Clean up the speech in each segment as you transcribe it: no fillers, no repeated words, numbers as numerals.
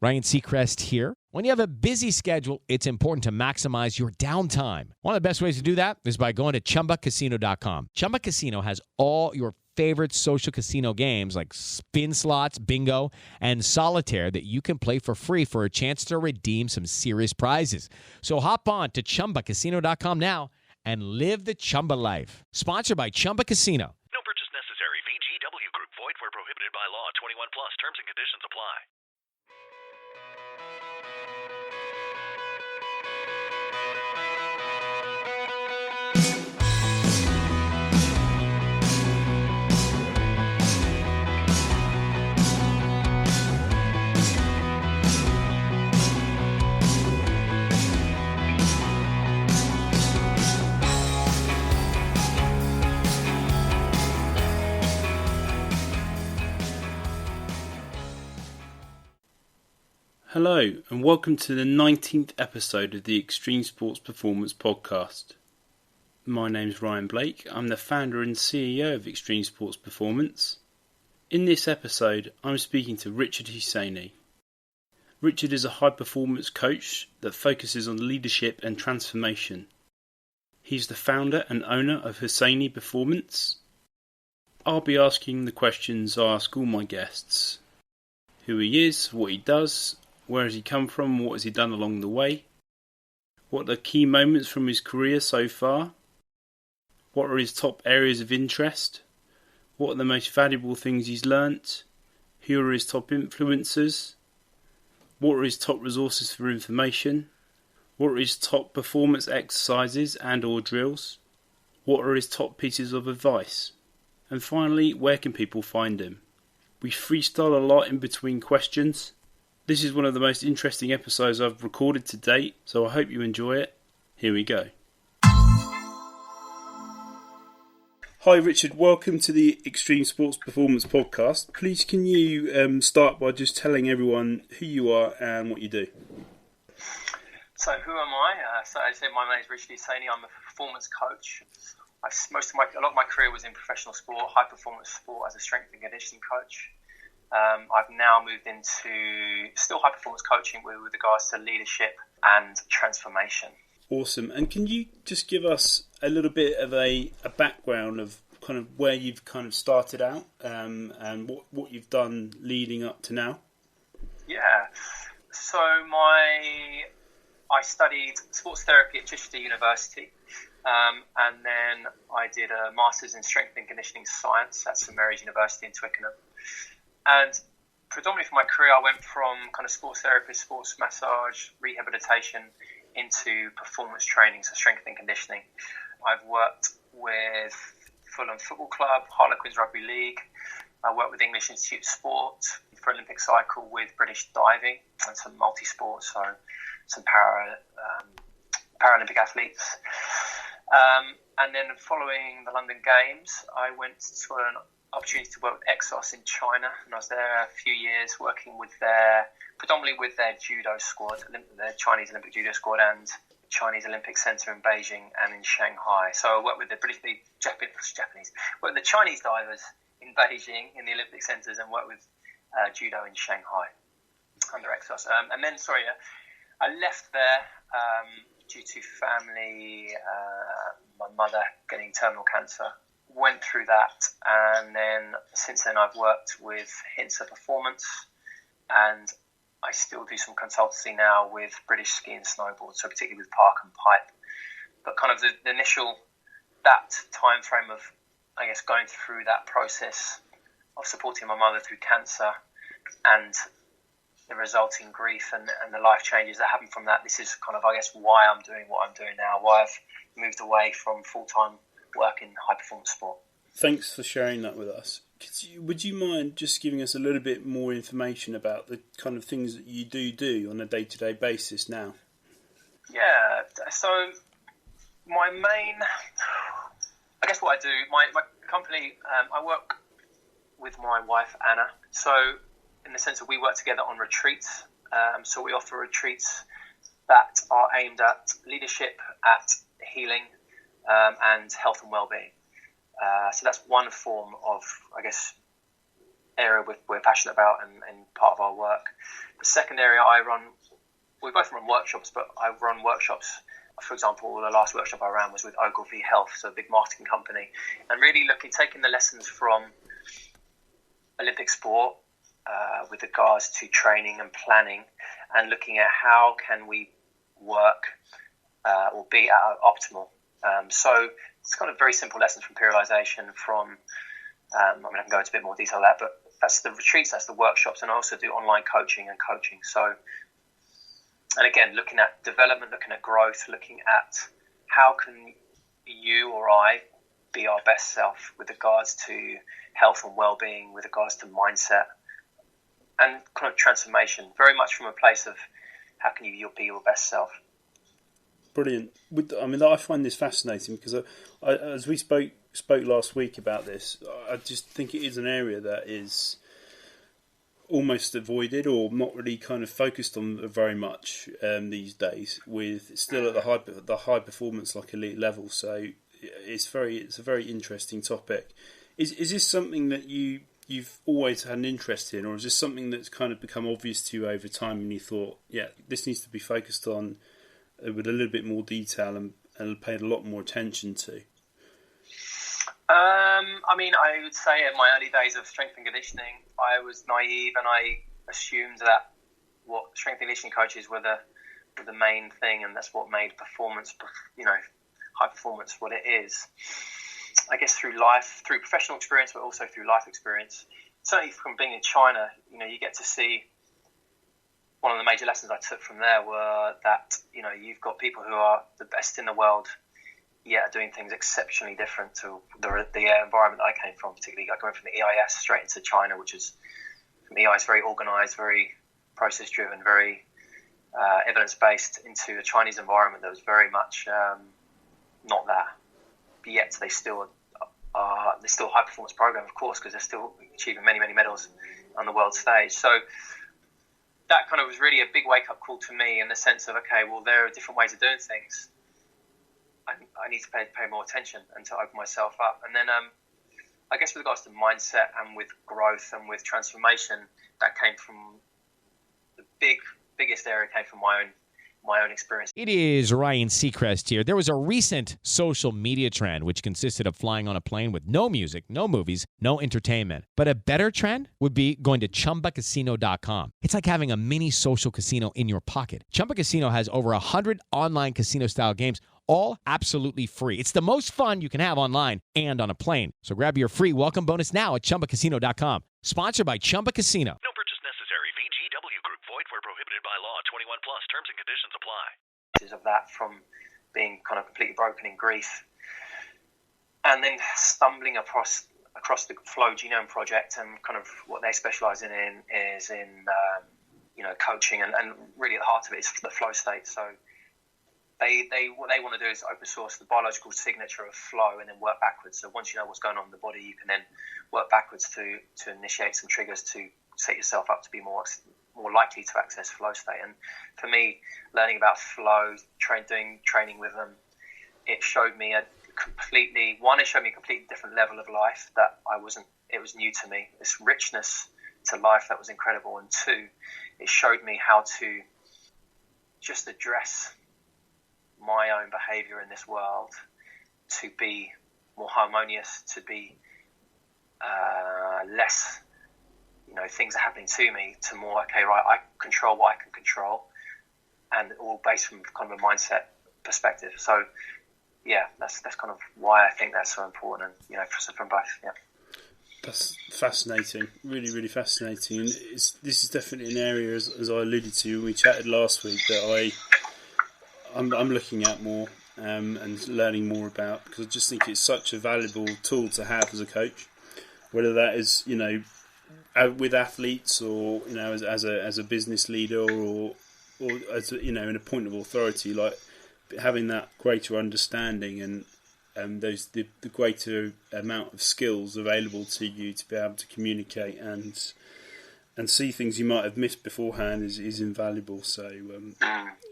Ryan Seacrest here. When you have a busy schedule, it's important to maximize your downtime. One of the best ways to do that is by going to ChumbaCasino.com. Chumba Casino has all your favorite social casino games like spin slots, bingo, and solitaire that you can play for free for a chance to redeem some serious prizes. So hop on to ChumbaCasino.com now and live the Chumba life. Sponsored by Chumba Casino. No purchase necessary. VGW Group. Void where prohibited by law. 21 plus. Terms and conditions apply. Hello and welcome to the 19th episode of the Extreme Sports Performance Podcast. My name is Ryan Blake. I'm the founder and CEO of Extreme Sports Performance. In this episode, I'm speaking to Richard Husseiny. Richard is a high performance coach that focuses on leadership and transformation. He's the founder and owner of Husseiny Performance. I'll be asking the questions I ask all my guests. Who he is, what he does, where has he come from, what has he done along the way, what are the key moments from his career so far, what are his top areas of interest, what are the most valuable things he's learnt, who are his top influencers, what are his top resources for information, what are his top performance exercises and or drills, what are his top pieces of advice, and finally, where can people find him. We freestyle a lot in between questions. This is one of the most interesting episodes I've recorded to date, so I hope you enjoy it. Here we go. Hi Richard, welcome to the Extreme Sports Performance Podcast. Please can you start by just telling everyone who you are and what you do? So who am I? So as I said, my name is Richard Husseiny. I'm a performance coach. A lot of my career was in professional sport, high performance sport as a strength and conditioning coach. I've now moved into still high performance coaching with regards to leadership and transformation. Awesome. And can you just give us a little bit of a background of kind of where you've kind of started out and what you've done leading up to now? Yeah. So I studied sports therapy at Chichester University. And then I did a Master's in Strength and Conditioning Science at St Mary's University in Twickenham. And predominantly for my career, I went from kind of sports therapy, sports massage, rehabilitation into performance training, so strength and conditioning. I've worked with Fulham Football Club, Harlequins Rugby League. I worked with English Institute of Sport for Olympic cycle with British diving and some multi-sport, so some Paralympic athletes. And then following the London Games, I went to an opportunity to work with Exos in China, and I was there a few years working with predominantly with their judo squad, the Chinese Olympic Judo Squad and Chinese Olympic Centre in Beijing and in Shanghai. So I worked with the Chinese divers in Beijing in the Olympic Centres and worked with judo in Shanghai under Exos. I left there due to family, my mother getting terminal cancer. Went through that, and then since then I've worked with Hinsa Performance, and I still do some consultancy now with British Ski and Snowboard, so particularly with Park and Pipe. But kind of the initial, that time frame of, I guess, going through that process of supporting my mother through cancer and the resulting grief and the life changes that happened from that, this is kind of, I guess, why I'm doing what I'm doing now, why I've moved away from full-time work in high performance sport. Thanks for sharing that with us. Would you mind just giving us a little bit more information about the kind of things that you do on a day-to-day basis now? Yeah, so my main, I guess what I do, my company, I work with my wife Anna. So in the sense that we work together on retreats. So we offer retreats that are aimed at leadership, at healing, and health and wellbeing. So that's one form of, I guess, area we're passionate about and part of our work. The second area we both run workshops, but I run workshops. For example, the last workshop I ran was with Ogilvy Health, so a big marketing company, and really taking the lessons from Olympic sport with regards to training and planning, and looking at how can we work or be at our optimal. So it's kind of very simple lessons from periodization, from I can go into a bit more detail of that, but that's the retreats, that's the workshops, and I also do online coaching and coaching. So, and again, looking at development, looking at growth, looking at how can you or I be our best self with regards to health and well-being, with regards to mindset and kind of transformation, very much from a place of how can you be your best self. Brilliant. I find this fascinating because as we spoke last week about this, I just think it is an area that is almost avoided or not really kind of focused on very much these days, with still at the high performance, like elite level. So it's a very interesting topic. Is this something that you've always had an interest in, or is this something that's kind of become obvious to you over time and you thought, yeah, this needs to be focused on with a little bit more detail and paid a lot more attention to? I would say in my early days of strength and conditioning, I was naive and I assumed that what strength and conditioning coaches were the main thing, and that's what made performance, high performance what it is. I guess through professional experience, but also through life experience. Certainly from being in China, you get to see. One of the major lessons I took from there were that, you've got people who are the best in the world, yet are doing things exceptionally different to the environment that I came from, particularly going from the EIS straight into China, which is, from EIS, very organised, very process-driven, very evidence-based, into a Chinese environment that was very much not that. But yet they're still a high-performance program, of course, because they're still achieving many, many medals on the world stage. So that kind of was really a big wake-up call to me, in the sense of, okay, well, there are different ways of doing things. I need to pay more attention and to open myself up. And then I guess with regards to mindset and with growth and with transformation, that came from the biggest area came from my own experience. It is Ryan Seacrest here. There was a recent social media trend which consisted of flying on a plane with no music, no movies, no entertainment. But a better trend would be going to ChumbaCasino.com. It's like having a mini social casino in your pocket. Chumba Casino has over 100 online casino-style games, all absolutely free. It's the most fun you can have online and on a plane. So grab your free welcome bonus now at ChumbaCasino.com. Sponsored by Chumba Casino. No purchase necessary. VGW Group. Void where prohibited by law. 21 plus. Terms and conditions apply. Of that, from being kind of completely broken in grief, and then stumbling across the Flow Genome Project, and kind of what they specialise in is in coaching, and really at the heart of it is the flow state. So what they want to do is open source the biological signature of flow and then work backwards. So once you know what's going on in the body, you can then work backwards to initiate some triggers to set yourself up to be more likely to access flow state. And for me, learning about flow, training with them, it showed me a completely different level of life that it was new to me, this richness to life that was incredible. And two, it showed me how to just address my own behavior in this world to be more harmonious, to be less, things are happening to me, to more, okay, right, I control what I can control, and all based from kind of a mindset perspective. So yeah, that's kind of why I think that's so important, and from both. Yeah, that's fascinating, really, really fascinating. And this is definitely an area, as I alluded to when we chatted last week, that I'm looking at more and learning more about, because I just think it's such a valuable tool to have as a coach, whether that is with athletes, or as a business leader, or as in a point of authority, like having that greater understanding and the greater amount of skills available to you to be able to communicate and see things you might have missed beforehand is invaluable. So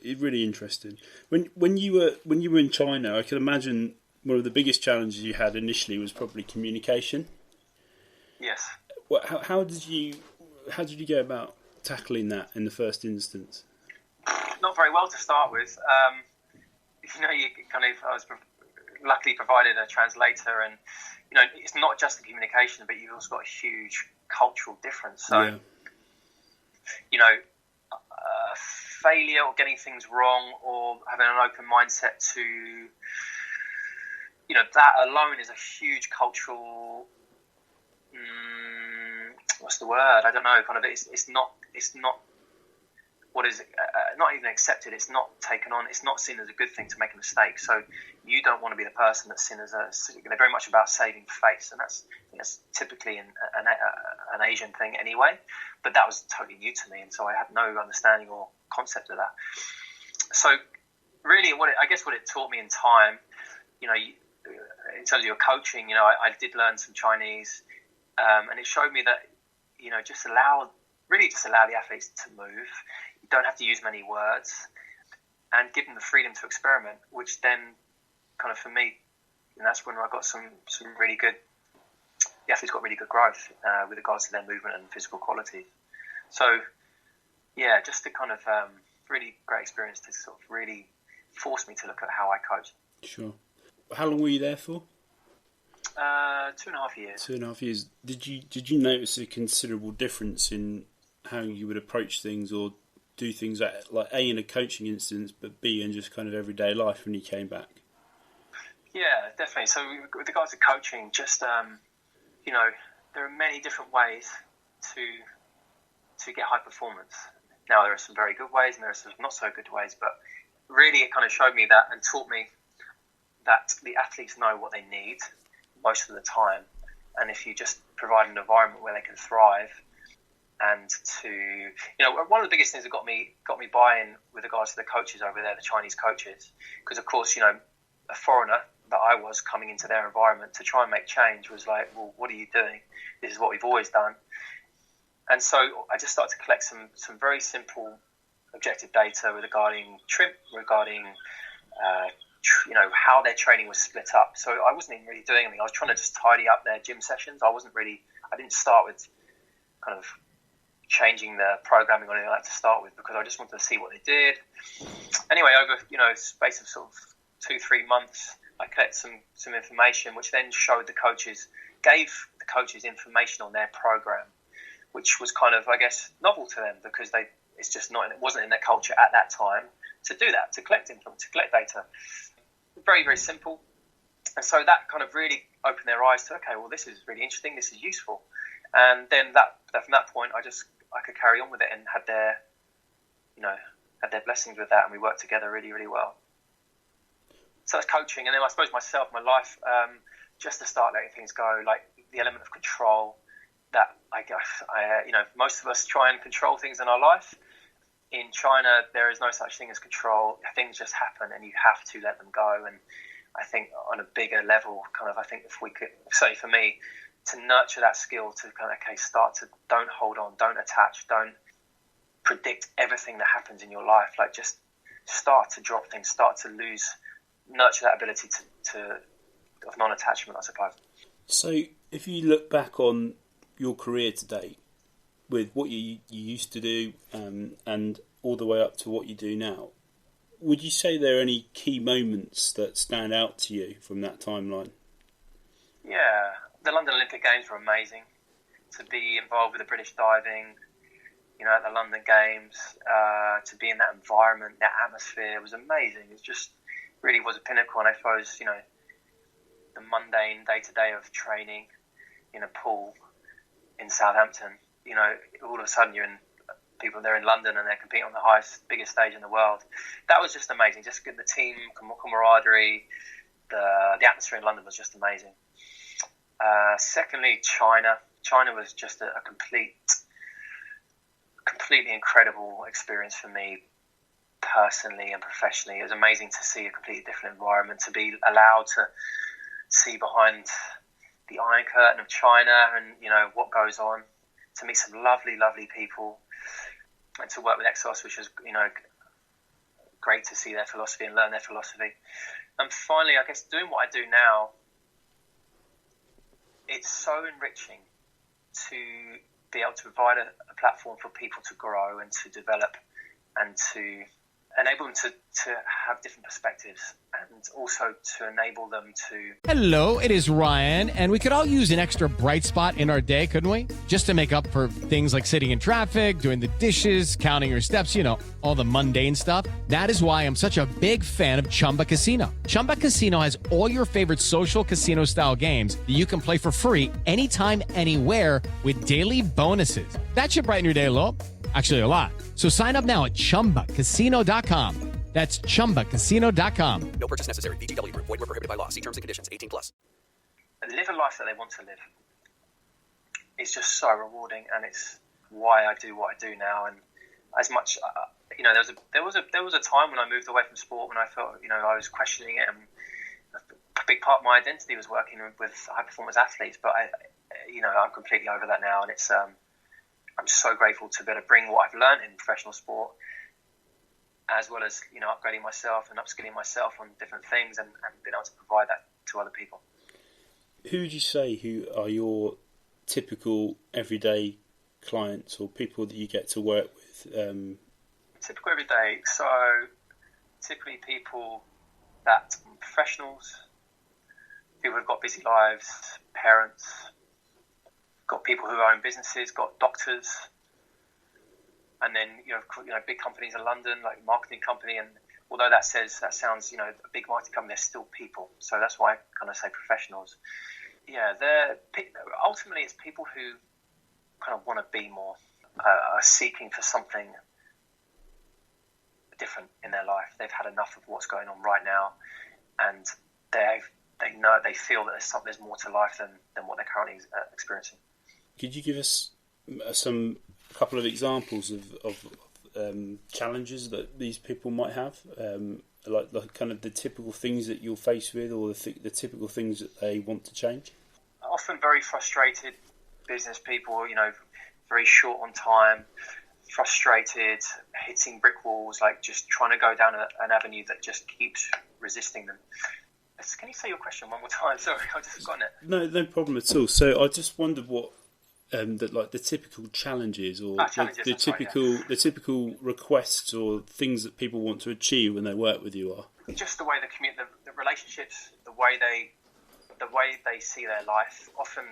it's really interesting. When you were in China, I can imagine one of the biggest challenges you had initially was probably communication. Yes. How did you go about tackling that in the first instance? Not very well to start with. I was luckily provided a translator, and it's not just the communication, but you've also got a huge cultural difference. So, failure or getting things wrong or having an open mindset to, that alone is a huge cultural. What's the word? I don't know. Kind of, it's not what is not even accepted. It's not taken on. It's not seen as a good thing to make a mistake. So you don't want to be the person that's seen as they're very much about saving face, and that's typically an Asian thing anyway. But that was totally new to me, and so I had no understanding or concept of that. So really, what it taught me in time, in terms of your coaching, I did learn some Chinese, and it showed me that just allow the athletes to move. You don't have to use many words, and give them the freedom to experiment, which then kind of, for me, that's when I got some really good, the athletes got really good growth with regards to their movement and physical quality. So yeah, just a kind of really great experience to sort of really force me to look at how I coach. Sure. How long were you there for? 2.5 years. 2.5 years. Did you notice a considerable difference in how you would approach things or do things like A, in a coaching instance, but B, in just kind of everyday life when you came back? Yeah, definitely. So with regards to coaching, just there are many different ways to get high performance. Now, there are some very good ways and there are some not so good ways, but really it kind of showed me that and taught me that the athletes know what they need most of the time, and if you just provide an environment where they can thrive, and one of the biggest things that got me buy-in with regards to the coaches over there, the Chinese coaches, because of course a foreigner that I was coming into their environment to try and make change was like, well, what are you doing? This is what we've always done. And so I just started to collect some very simple objective data regarding trim, regarding how their training was split up. So I wasn't even really doing anything. I was trying to just tidy up their gym sessions. I didn't start with kind of changing the programming or anything like that to start with, because I just wanted to see what they did. Anyway, over space of sort of 2-3 months, I collected some information, which then gave the coaches information on their program, which was kind of, I guess, novel to them, because it wasn't in their culture at that time to do that, to collect data. Very, very simple. And so that kind of really opened their eyes to, okay, well, this is really interesting, this is useful. And then from that point, I could carry on with it and had their blessings with that, and we worked together really, really well. So that's coaching. And then I suppose myself, my life, just to start letting things go, like the element of control that I most of us try and control things in our life. In China, there is no such thing as control. Things just happen, and you have to let them go. And I think on a bigger level, I think if we could, say for me, to nurture that skill to kind of, start to don't hold on, don't attach, don't predict everything that happens in your life. Like, just start to drop things, start to nurture that ability of non-attachment, I suppose. So if you look back on your career to date, with what you used to do and all the way up to what you do now, would you say there are any key moments that stand out to you from that timeline? Yeah, the London Olympic Games were amazing. To be involved with the British diving, at the London Games, to be in that environment, that atmosphere was amazing. It just really was a pinnacle. And I suppose, the mundane day-to-day of training in a pool in Southampton, all of a sudden they're in London and they're competing on the biggest stage in the world. That was just amazing. Just the team camaraderie, the atmosphere in London was just amazing. Secondly, China. China was just a completely incredible experience for me personally and professionally. It was amazing to see a completely different environment, to be allowed to see behind the Iron Curtain of China and, what goes on, to meet some lovely, lovely people, and to work with Exos, which was, great to see their philosophy and learn their philosophy. And finally, I guess doing what I do now, it's so enriching to be able to provide a platform for people to grow and to develop and to enable them to have different perspectives, and also to enable them to... Hello, it is Ryan, and we could all use an extra bright spot in our day, couldn't we? Just to make up for things like sitting in traffic, doing the dishes, counting your steps, all the mundane stuff. That is why I'm such a big fan of Chumba Casino. Chumba Casino has all your favorite social casino-style games that you can play for free anytime, anywhere with daily bonuses. That should brighten your day a little. Actually, a lot. So sign up now at ChumbaCasino.com. That's ChumbaCasino.com. No purchase necessary. VGW Group. Void where prohibited by law. See terms and conditions. 18+. Live a life that they want to live. It's just so rewarding, and it's why I do what I do now. And as much, there was a time when I moved away from sport when I felt, I was questioning it, and a big part of my identity was working with high performance athletes. But I'm completely over that now, and it's I'm so grateful to be able to bring what I've learned in professional sport, as well as upgrading myself and upskilling myself on different things, and being able to provide that to other people. Who would you say who are your typical everyday clients or people that you get to work with? Typical everyday, so typically people that professionals, people who've got busy lives, parents, got people who own businesses, got doctors, and then big companies in London, like a marketing company. And although that sounds a big marketing company, they're still people. So that's why I kind of say professionals. Yeah, ultimately it's people who kind of want to be more, are seeking for something different in their life. They've had enough of what's going on right now, and they feel that there's more to life than what they're currently experiencing. Could you give us a couple of examples of challenges that these people might have, like kind of the typical things that you'll face with, or the typical things that they want to change? Often very frustrated business people, very short on time, frustrated, hitting brick walls, like just trying to go down an avenue that just keeps resisting them. Can you say your question one more time? Sorry, I've just forgotten it. No problem at all. So I just wondered what the typical challenges, or the typical requests or things that people want to achieve when they work with you are. Just the way the relationships, the way they see their life. Often,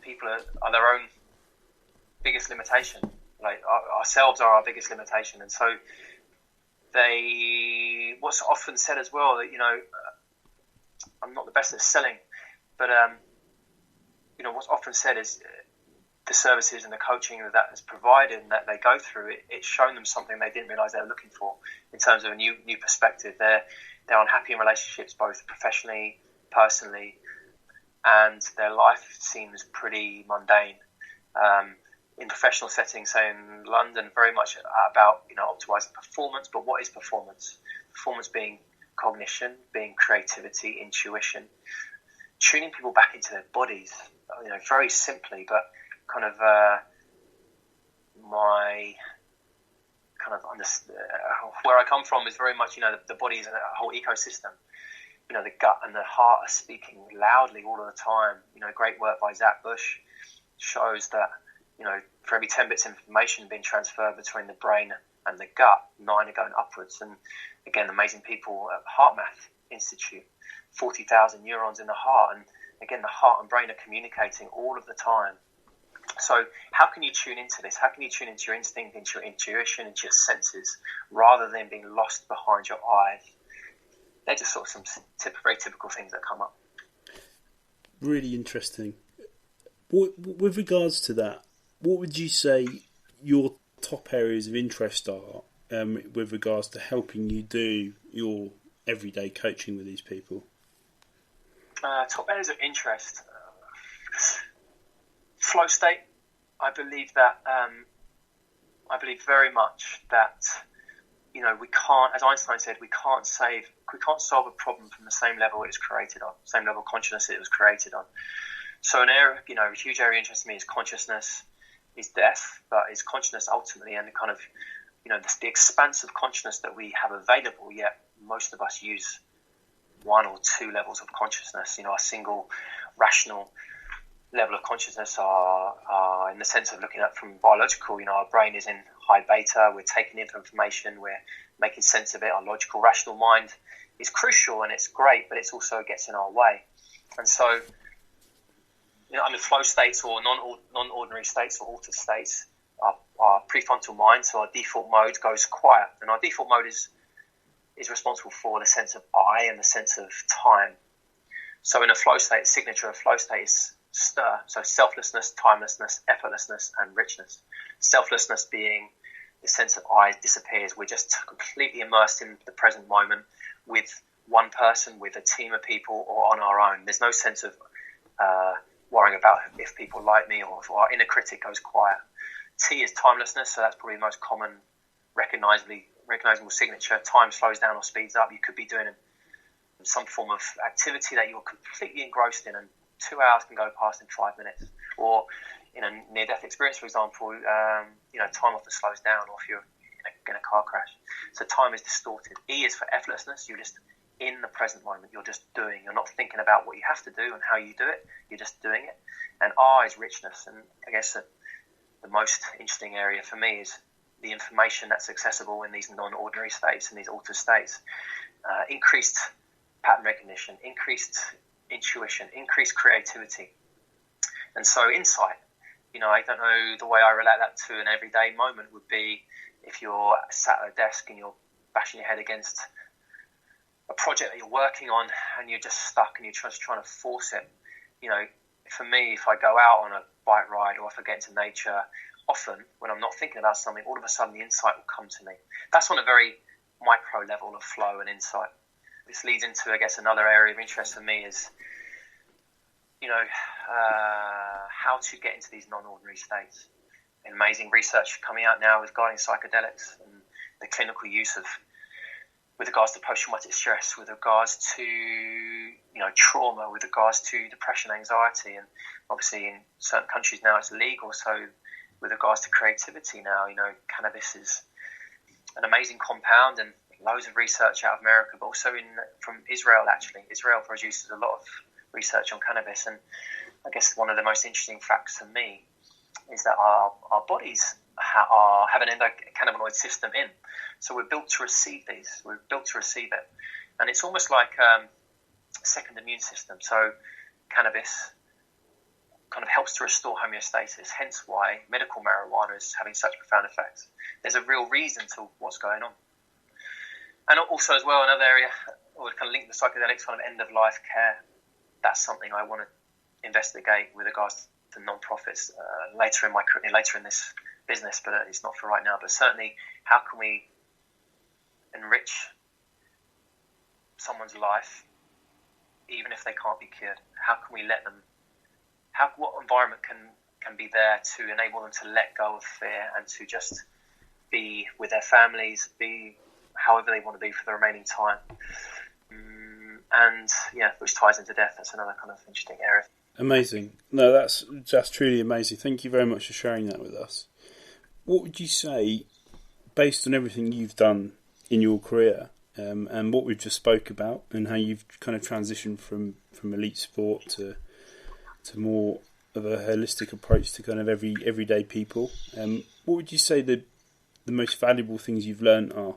people are their own biggest limitation. Like ourselves are our biggest limitation, and so what's often said as well that I'm not the best at selling, but what's often said is the services and the coaching that is provided and that they go through, it's shown them something they didn't realise they were looking for in terms of a new perspective. They're unhappy in relationships, both professionally, personally, and their life seems pretty mundane. In professional settings, say in London, very much about optimising performance. But what is performance? Performance being cognition, being creativity, intuition, tuning people back into their bodies. Very simply, but kind of my kind of where I come from is very much the body is a whole ecosystem. The gut and the heart are speaking loudly all of the time. Great work by Zach Bush shows that for every 10 bits of information being transferred between the brain and the gut, 9 are going upwards. And again, amazing people at HeartMath Institute, 40,000 neurons in the heart, and again, the heart and brain are communicating all of the time. So how can you tune into this? How can you tune into your instinct, into your intuition, into your senses, rather than being lost behind your eyes? They're just sort of some very typical things that come up. Really interesting. With regards to that, what would you say your top areas of interest are with regards to helping you do your everyday coaching with these people? Top areas of interest. Flow state. I believe that. I believe very much that we can't, as Einstein said, we can't solve a problem from the same level it was created on, same level of consciousness it was created on. So an area, a huge area of interest to me is consciousness, is death, but is consciousness ultimately, and the kind of, the expanse of consciousness that we have available. Yet most of us use 1 or 2 levels of consciousness. A single rational level of consciousness are in the sense of looking at from biological. Our brain is in high beta. We're taking in information. We're making sense of it. Our logical, rational mind is crucial and it's great, but it also gets in our way. And so, I'm in flow states or non-ordinary states or altered states. Our prefrontal mind, so our default mode, goes quiet, and our default mode is responsible for the sense of I and the sense of time. So in a flow state, signature of flow state is stir. So selflessness, timelessness, effortlessness, and richness. Selflessness being the sense of I disappears. We're just completely immersed in the present moment with one person, with a team of people, or on our own. There's no sense of worrying about if people like me, or if our inner critic goes quiet. T is timelessness, so that's probably the most common recognizable signature. Time slows down or speeds up. You could be doing some form of activity that you're completely engrossed in, and 2 hours can go past in 5 minutes. Or in a near-death experience, for example, time often slows down, or if you're in a car crash. So time is distorted. E is for effortlessness. You're just in the present moment. You're just doing. You're not thinking about what you have to do and how you do it. You're just doing it. And R is richness. And I guess the most interesting area for me is the information that's accessible in these non-ordinary states, in these altered states. Increased pattern recognition, increased intuition, increased creativity. And so insight, I don't know, the way I relate that to an everyday moment would be if you're sat at a desk and you're bashing your head against a project that you're working on and you're just stuck and you're just trying to force it. For me, if I go out on a bike ride or if I get into nature, often when I'm not thinking about something, all of a sudden the insight will come to me. That's on a very micro level of flow and insight. This leads into, I guess, another area of interest for me is, how to get into these non-ordinary states. Amazing research coming out now regarding psychedelics and the clinical use of, with regards to post-traumatic stress, with regards to, trauma, with regards to depression, anxiety, and obviously in certain countries now it's legal. So with regards to creativity now, cannabis is an amazing compound, and loads of research out of America, but also from Israel, actually. Israel produces a lot of research on cannabis, and I guess one of the most interesting facts for me is that our bodies have an endocannabinoid system in. So we're built to receive these. We're built to receive it. And it's almost like a second immune system. So cannabis kind of helps to restore homeostasis, hence why medical marijuana is having such profound effects. There's a real reason to what's going on. And also as well, another area, or kind of link the psychedelics, kind of end-of-life care. That's something I want to investigate with regards to non-profits later in this business, but it's not for right now. But certainly, how can we enrich someone's life, even if they can't be cured? How can we let them? What environment can be there to enable them to let go of fear and to just be with their families, be however they want to be for the remaining time? And which ties into death. That's another kind of interesting area. Amazing. No, that's just truly amazing. Thank you very much for sharing that with us. What would you say, based on everything you've done in your career, and what we've just spoke about, and how you've kind of transitioned from elite sport to more of a holistic approach to kind of everyday people, what would you say the most valuable things you've learned are?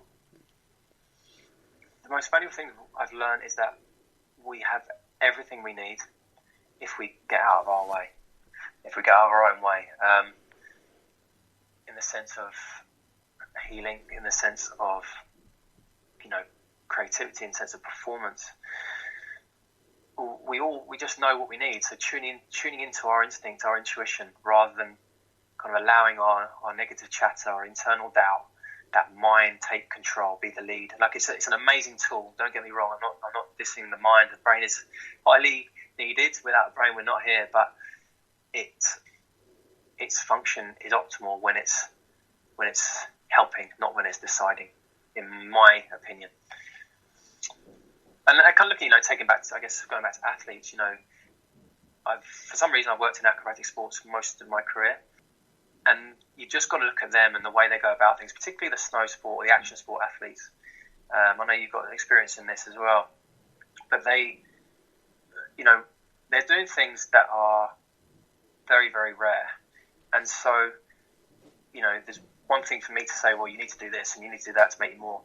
The most valuable thing I've learned is that we have everything we need if we get out of our way, if we get out of our own way, in the sense of healing, in the sense of, creativity, in the sense of performance. We just know what we need. So tuning into our instinct, our intuition, rather than kind of allowing our negative chatter, our internal doubt, that mind take control, be the lead. Like it's an amazing tool. Don't get me wrong. I'm not dissing the mind. The brain is highly needed. Without the brain, we're not here. But its function is optimal when it's helping, not when it's deciding, in my opinion. And I kind of looking, taking back to, I guess, going back to athletes. For some reason, I've worked in acrobatic sports most of my career, and you've just got to look at them and the way they go about things, particularly the snow sport or the action sport athletes. I know you've got experience in this as well, but they're doing things that are very, very rare. And so, there's one thing for me to say, well, you need to do this and you need to do that to make you more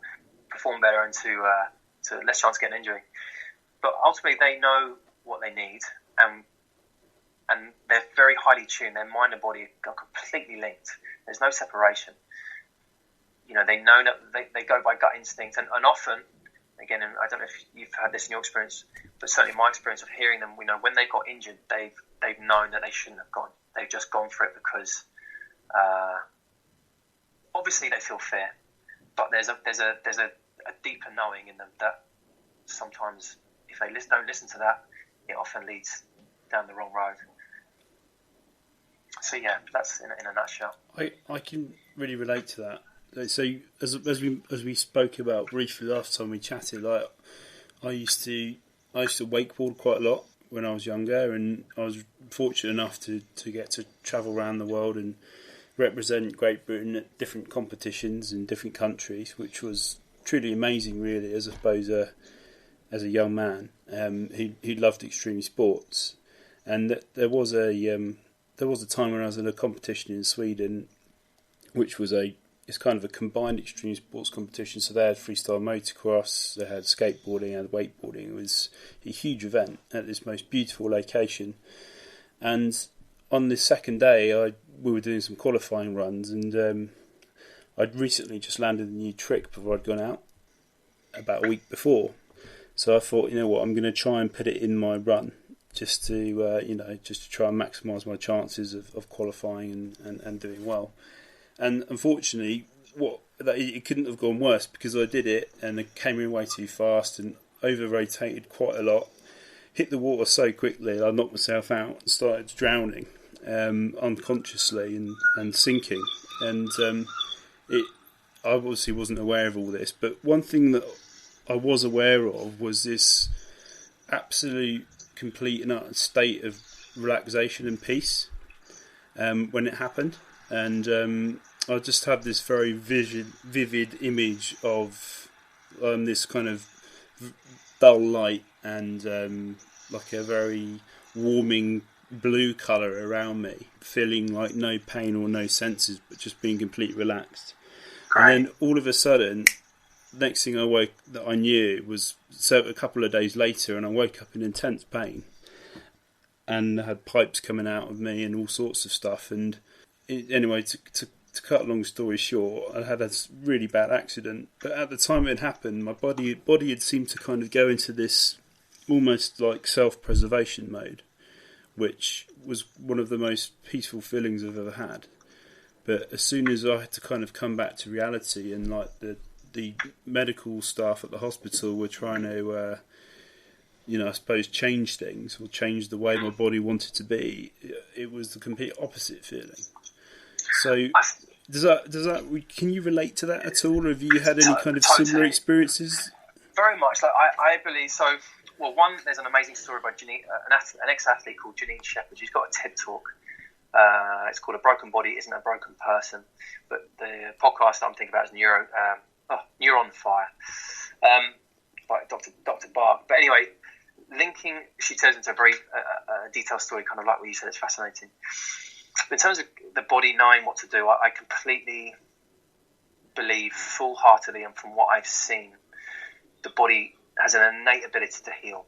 perform better and to less chance of getting an injury. But ultimately, they know what they need, and they're very highly tuned. Their mind and body are completely linked. There's no separation. They know that they go by gut instinct, and often, again, and I don't know if you've had this in your experience, but certainly my experience of hearing them, when they got injured, they've known that they shouldn't have gone. They've just gone for it because obviously they feel fear, but there's a deeper knowing in them that sometimes if they don't listen to that, it often leads down the wrong road. So yeah, that's in a nutshell. I can really relate to that. So as we spoke about briefly last time we chatted, I used to wakeboard quite a lot when I was younger, and I was fortunate enough to get to travel around the world and represent Great Britain at different competitions in different countries, which was truly amazing, really, as I suppose as a young man who loved extreme sports. And there was a time when I was in a competition in Sweden, which was it's kind of a combined extreme sports competition. So they had freestyle motocross, they had skateboarding and wakeboarding. It was a huge event at this most beautiful location. And on the second day, we were doing some qualifying runs, and I'd recently just landed a new trick before I'd gone out, about a week before. So I thought, you know what, I'm going to try and put it in my run, just to try and maximise my chances of qualifying and doing well. And unfortunately, it couldn't have gone worse, because I did it and it came in way too fast and over-rotated quite a lot. Hit the water so quickly, I knocked myself out and started drowning unconsciously and sinking. And I obviously wasn't aware of all this, but one thing that I was aware of was this absolute, complete and utter state of relaxation and peace when it happened. And I just had this very vivid image of this kind of dull light and like a very warming blue colour around me, feeling like no pain or no senses, but just being completely relaxed. Right. And then all of a sudden, next thing I knew was a couple of days later, and I woke up in intense pain and had pipes coming out of me and all sorts of stuff. And anyway, to cut a long story short, I had a really bad accident. But at the time it happened, my body had seemed to kind of go into this almost like self-preservation mode, which was one of the most peaceful feelings I've ever had. But as soon as I had to kind of come back to reality, and like the medical staff at the hospital were trying to, I suppose, change things or change the way my body wanted to be, it was the complete opposite feeling. So does that? Can you relate to that at all, or have you had any kind of similar experiences? Very much. Like I believe so. Well, there's an amazing story by an ex-athlete called Janine Shepherd. She's got a TED talk. It's called "A Broken Body Isn't a Broken Person." But the podcast I'm thinking about is Neuron Fire by Dr. Bark. But anyway, she tells into a very detailed story, kind of like what you said. It's fascinating. In terms of the body knowing what to do, I completely believe full-heartedly, and from what I've seen, the body has an innate ability to heal.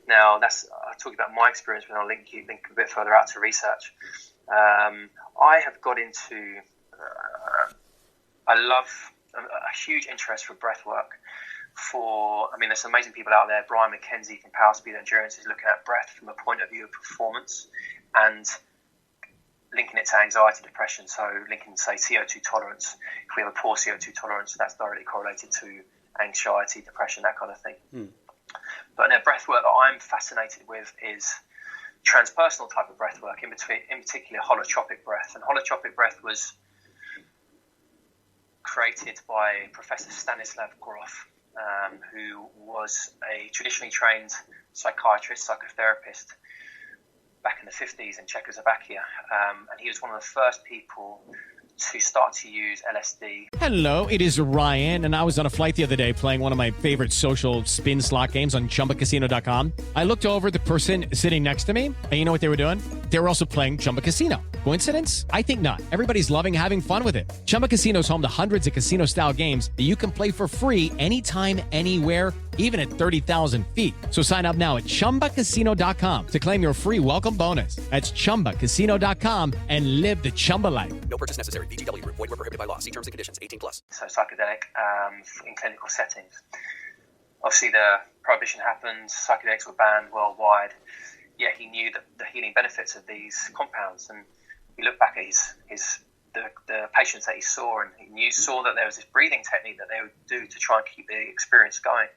Now, I'll talk about my experience, when I'll link a bit further out to research. I have got into, I love a huge interest for breath work. There's some amazing people out there. Brian McKenzie from Power Speed Endurance is looking at breath from a point of view of performance and linking it to anxiety, depression. So linking, say, CO2 tolerance. If we have a poor CO2 tolerance, that's directly correlated to anxiety, depression, that kind of thing. But breath work that I'm fascinated with is transpersonal type of breath work, in particular holotropic breath. And holotropic breath was created by Professor Stanislav Grof, who was a traditionally trained psychiatrist, psychotherapist back in the 50s in Czechoslovakia. And he was one of the first people to start to use LSD. Hello, it is Ryan, and I was on a flight the other day playing one of my favorite social spin slot games on ChumbaCasino.com. I looked over at the person sitting next to me, and you know what they were doing? They were also playing Chumba Casino. Coincidence? I think not. Everybody's loving having fun with it. Chumba Casino is home to hundreds of casino-style games that you can play for free anytime, anywhere, even at 30,000 feet. So sign up now at ChumbaCasino.com to claim your free welcome bonus. That's ChumbaCasino.com and live the Chumba life. No purchase necessary. VGW Group. Void where prohibited by law. See terms and conditions. 18 plus. So psychedelic in clinical settings. Obviously, the prohibition happened. Psychedelics were banned worldwide. Yet he knew the healing benefits of these compounds, and he looked back at the patients that he saw, and he saw that there was this breathing technique that they would do to try and keep the experience going.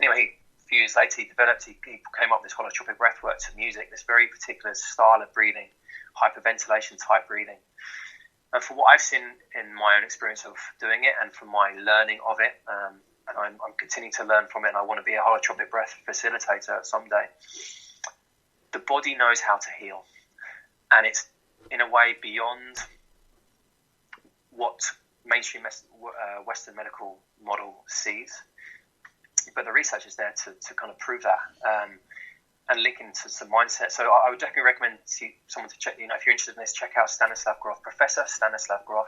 Anyway, a few years later, he came up with this holotropic breathwork to music, this very particular style of breathing, hyperventilation type breathing. And from what I've seen in my own experience of doing it, and from my learning of it, and I'm continuing to learn from it, and I want to be a holotropic breath facilitator someday. The body knows how to heal, and it's in a way beyond what mainstream Western medical model sees. But the research is there to kind of prove that and link into some mindset. So I would definitely recommend someone to check, if you're interested in this, check out Stanislav Grof, Professor Stanislav Grof,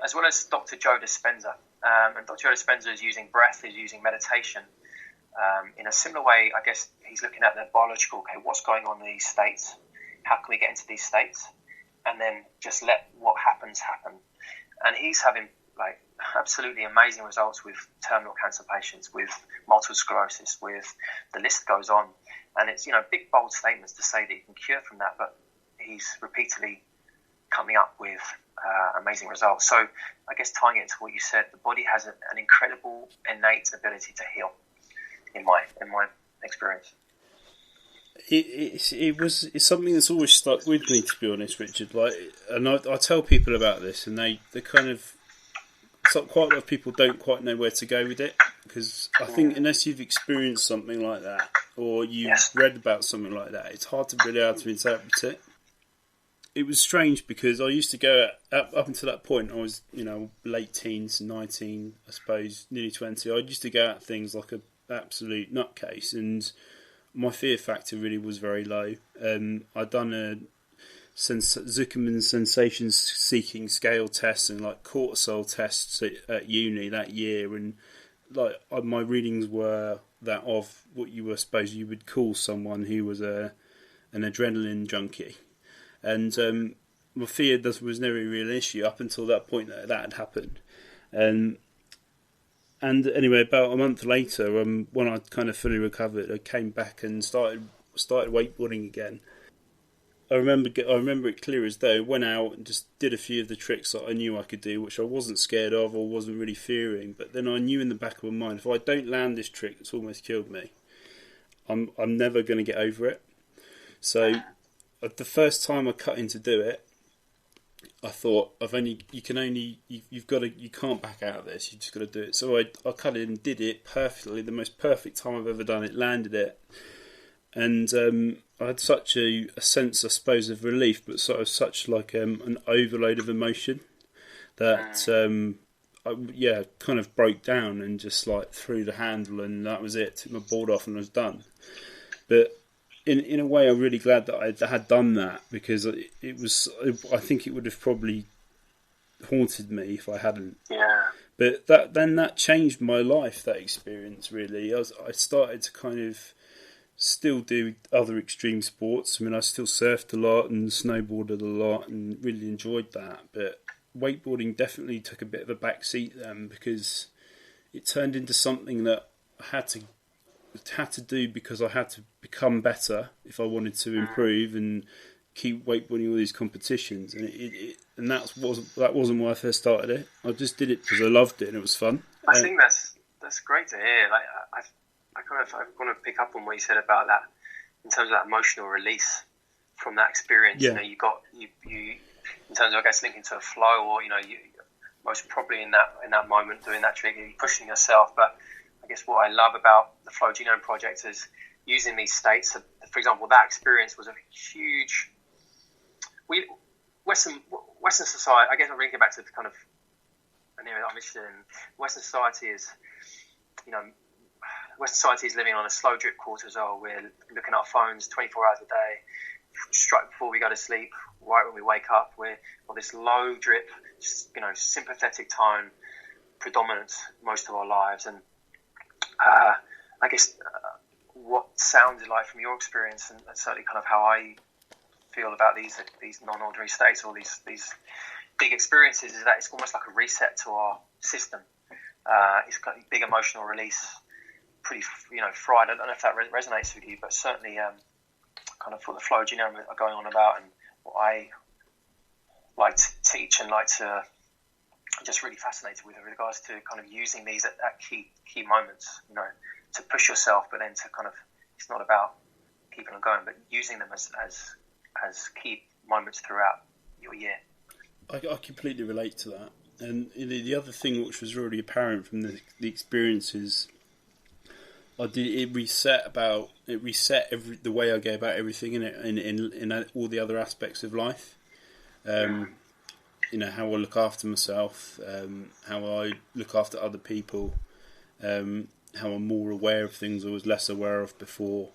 as well as Dr. Joe Dispenza. And Dr. Joe Dispenza is using breath, is using meditation. In a similar way, I guess he's looking at the biological, what's going on in these states? How can we get into these states? And then just let what happens happen. And he's having absolutely amazing results with terminal cancer patients, with multiple sclerosis, with the list goes on. And it's, big, bold statements to say that you can cure from that, but he's repeatedly coming up with amazing results. So I guess tying it to what you said, the body has an incredible innate ability to heal, in my experience. It's something that's always stuck with me, to be honest, Richard. And I tell people about this, and they kind of, quite a lot of people don't quite know where to go with it, because I think unless you've experienced something like that, or you've read about something like that, it's hard to really how to interpret it. It was strange because I used to go up until that point. I was, late teens, 19, I suppose, nearly 20. I used to go at things like an absolute nutcase, and my fear factor really was very low. I'd done a Zuckerman sensation-seeking scale tests and cortisol tests at uni that year, and my readings were that of what you would call someone who was an adrenaline junkie. And my fear was never a real issue up until that point that had happened. And anyway, about a month later, when I kind of fully recovered, I came back and started wakeboarding again. I remember it clear as day. I went out and just did a few of the tricks that I knew I could do, which I wasn't scared of or wasn't really fearing. But then I knew in the back of my mind, if I don't land this trick, it's almost killed me. I'm never going to get over it. So the first time I cut in to do it, I thought you can't back out of this. You just got to do it. So I cut in and did it perfectly, the most perfect time I've ever done it. Landed it, and I had such a sense, I suppose, of relief, but sort of such an overload of emotion that I kind of broke down and just threw the handle, and that was it. Took my board off and I was done. But in a way, I'm really glad that I had done that, because it was. I think it would have probably haunted me if I hadn't. Yeah. But that changed my life. That experience really. I started to kind of still do other extreme sports. I mean, I still surfed a lot and snowboarded a lot and really enjoyed that. But wakeboarding definitely took a bit of a back seat then, because it turned into something that I had to do because I had to become better if I wanted to improve and keep wakeboarding all these competitions. And that wasn't why I first started it. I just did it because I loved it and it was fun. I think that's great to hear. I want to pick up on what you said about that in terms of that emotional release from that experience. Yeah. You in terms of, I guess, linking to a flow, or you most probably in that moment doing that trick, you're pushing yourself. But I guess what I love about the Flow Genome Project is using these states. For example, that experience was a huge. Western society, I guess I'm bringing it back to the kind of an area that I'm interested in. Western society is, Western society is living on a slow drip cortisol. We're looking at our phones 24 hours a day, straight before we go to sleep, right when we wake up. We're on this low drip, sympathetic tone predominance most of our lives. And I guess what sounds like from your experience, and certainly kind of how I feel about these non-ordinary states or these big experiences, is that it's almost like a reset to our system. It's got a big emotional release, pretty fried. I don't know if that resonates with you, but certainly kind of what the flow genome are going on about, and what I like to teach and like to just really fascinated with regards to kind of using these at key moments, to push yourself, but then to kind of, it's not about keeping on going, but using them as key moments throughout your year. I completely relate to that. And the other thing which was really apparent from the experiences, it reset the way I go about everything in all the other aspects of life. How I look after myself, how I look after other people, how I'm more aware of things I was less aware of before,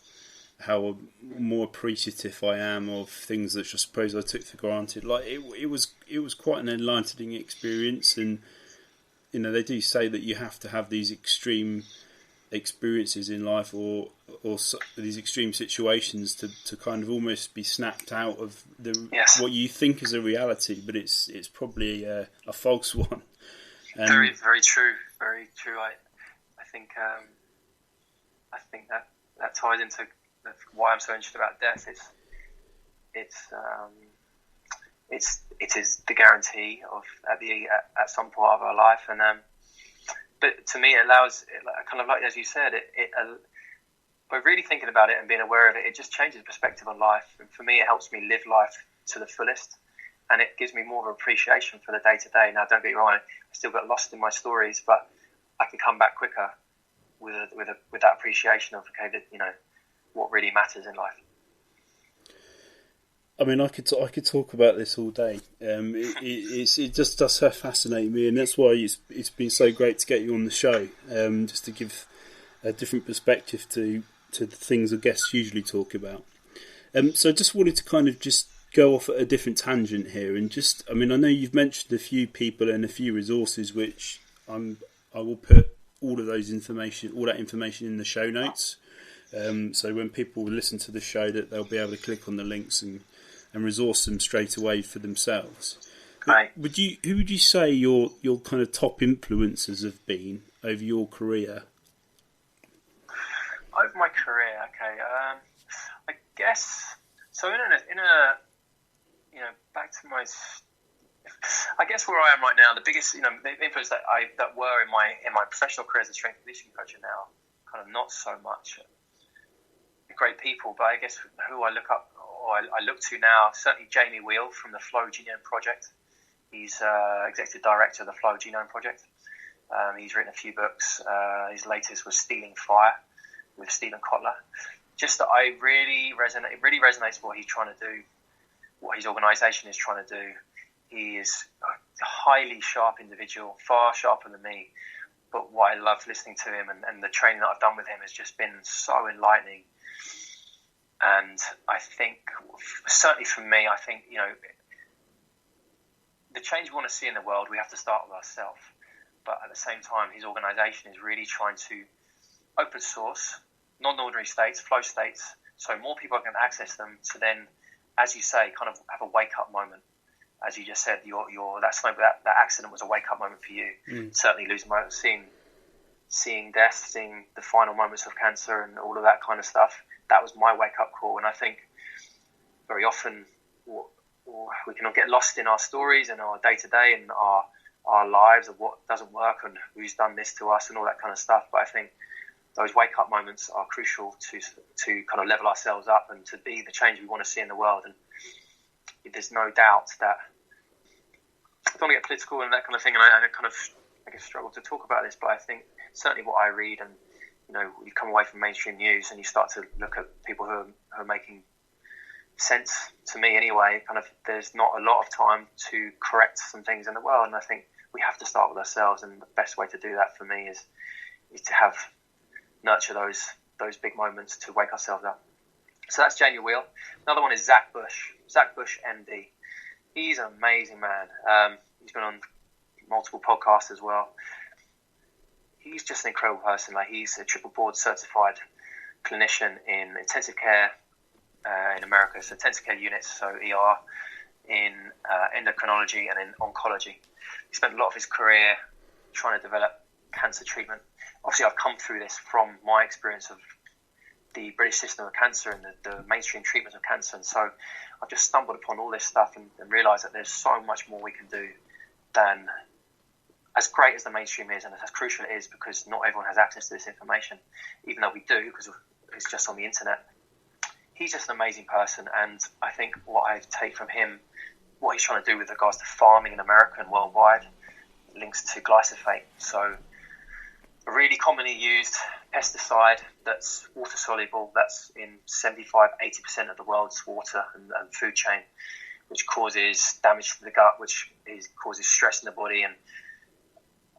how more appreciative I am of things that I suppose I took for granted. Like it was quite an enlightening experience, and they do say that you have to have these extreme experiences in life or these extreme situations to kind of almost be snapped out of what you think is a reality, but it's probably a false one. Very, very true. Very true. I think that ties into why I'm so interested about death. It is the guarantee of at some point of our life, and but to me it allows, kind of like as you said, by really thinking about it and being aware of it, it just changes perspective on life. And for me, it helps me live life to the fullest, and it gives me more of an appreciation for the day to day. Now, don't get me wrong, I still get lost in my stories, but I can come back quicker with that appreciation of what really matters in life. I mean, I could talk about this all day. It just does fascinate me, and that's why it's been so great to get you on the show, just to give a different perspective to the things our guests usually talk about. So I just wanted to kind of just go off at a different tangent here, and I know you've mentioned a few people and a few resources, which I will put all that information in the show notes. So when people listen to the show, that they'll be able to click on the links and resource them straight away for themselves. Right. Who would you say your kind of top influences have been over your career? Over my career, okay. I guess so. Back to my, I guess where I am right now, the biggest, the influence that were in my professional career as a strength and conditioning coach are now kind of not so much great people, but I guess who I look up or I look to now, certainly Jamie Wheel from the Flow Genome Project. He's executive director of the Flow Genome Project. He's written a few books. His latest was Stealing Fire with Stephen Kotler. Just that it really resonates with what he's trying to do, what his organisation is trying to do. He is a highly sharp individual, far sharper than me. But what I love listening to him and the training that I've done with him has just been so enlightening. And I think, certainly for me, the change we want to see in the world, we have to start with ourselves. But at the same time, his organisation is really trying to open source non-ordinary states, flow states, so more people can access them. So then, as you say, kind of have a wake-up moment. As you just said, that accident was a wake-up moment for you. Certainly losing my seeing death, seeing the final moments of cancer and all of that kind of stuff. That was my wake-up call. And I think very often we can get lost in our stories and our day-to-day and our lives of what doesn't work and who's done this to us and all that kind of stuff. But I think those wake-up moments are crucial to kind of level ourselves up and to be the change we want to see in the world. And there's no doubt that I don't want to get political and that kind of thing, and I kind of struggle to talk about this, but I think certainly what I read, and you come away from mainstream news and you start to look at people who are making sense to me anyway, kind of there's not a lot of time to correct some things in the world, and I think we have to start with ourselves, and the best way to do that for me is to nurture those big moments to wake ourselves up. So that's Jamie Wheel. Another one is Zach Bush MD. He's an amazing man. He's been on multiple podcasts as well. He's just an incredible person. Like, he's a triple board certified clinician in intensive care in America, so intensive care units, so ER, in endocrinology and in oncology. He spent a lot of his career trying to develop cancer treatment. Obviously, I've come through this from my experience of the British system of cancer and the mainstream treatment of cancer, and so I've just stumbled upon all this stuff and realised that there's so much more we can do than, as great as the mainstream is and as crucial it is, because not everyone has access to this information, even though we do, because it's just on the internet. He's just an amazing person, and I think what I take from him, what he's trying to do with regards to farming in America and worldwide, links to glyphosate. So a really commonly used pesticide that's water soluble, that's in 75-80% of the world's water and food chain, which causes damage to the gut, which causes stress in the body. And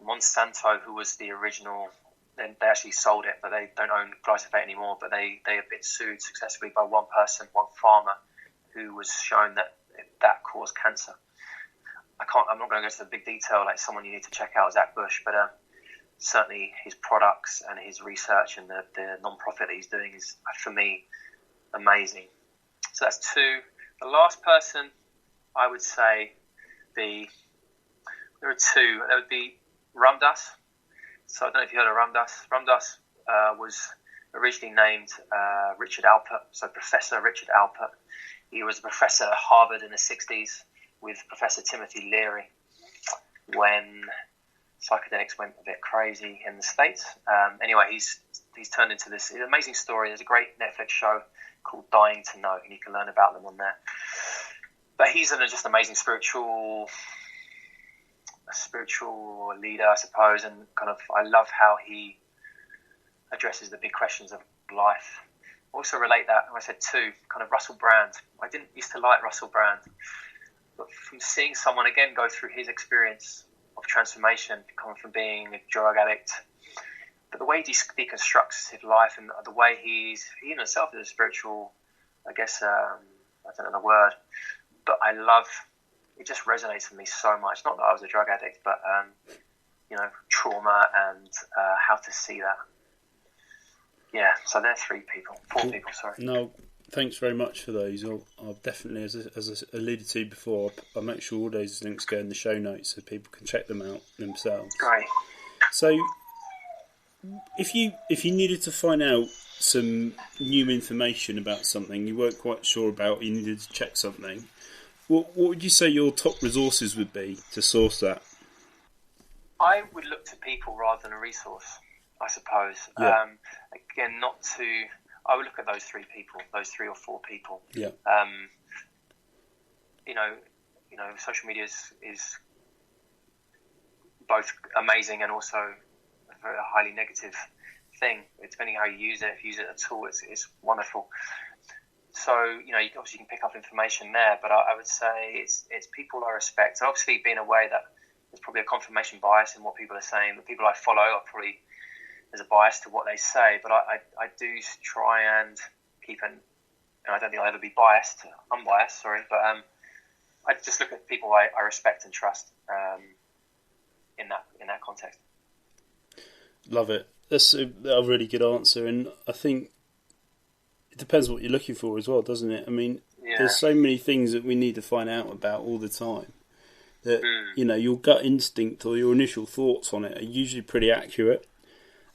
Monsanto, who was the original, they actually sold it, but they don't own glyphosate anymore, but they have been sued successfully by one person, one farmer, who was shown that caused cancer. I'm not going to go into the big detail, like someone you need to check out, Zach Bush, but certainly his products and his research and the non-profit that he's doing is, for me, amazing. So that's two. The last person, I would say, there are two. That would be Ramdas. So I don't know if you heard of Ramdas. Ramdas was originally named Richard Alpert, so Professor Richard Alpert. He was a professor at Harvard in the 60s with Professor Timothy Leary when psychedelics went a bit crazy in the States. Anyway, he's turned into this amazing story. There's a great Netflix show called Dying to Know, and you can learn about them on there. But he's just an amazing spiritual leader, I suppose, and kind of I love how he addresses the big questions of life. Also relate that, I said two, kind of Russell Brand. I didn't used to like Russell Brand, but from seeing someone again go through his experience of transformation, coming from being a drug addict, but the way he deconstructs his life and the way he in himself is a spiritual, I guess, I don't know the word, but I love, it just resonates with me so much. Not that I was a drug addict, but, trauma and how to see that. Yeah, so they're four people, sorry. No, thanks very much for those. I'll definitely, as I alluded to before, I'll make sure all those links go in the show notes so people can check them out themselves. Great. So, if you needed to find out some new information about something you weren't quite sure about, you needed to check something, what would you say your top resources would be to source that? I would look to people rather than a resource, I suppose. Yeah. Again, I would look at those three or four people. Yeah. Social media is both amazing and also a very highly negative thing. Depending how you use it. If you use it at all, it's wonderful. So, you obviously can pick up information there, but I would say it's people I respect. So obviously being aware that there's probably a confirmation bias in what people are saying. The people I follow are probably, there's a bias to what they say, but I do try and keep and I don't think I'll ever be unbiased, but I just look at people I respect and trust in that context. Love it. That's a really good answer, and I think it depends what you're looking for as well, doesn't it? I mean, There's so many things that we need to find out about all the time that, your gut instinct or your initial thoughts on it are usually pretty accurate.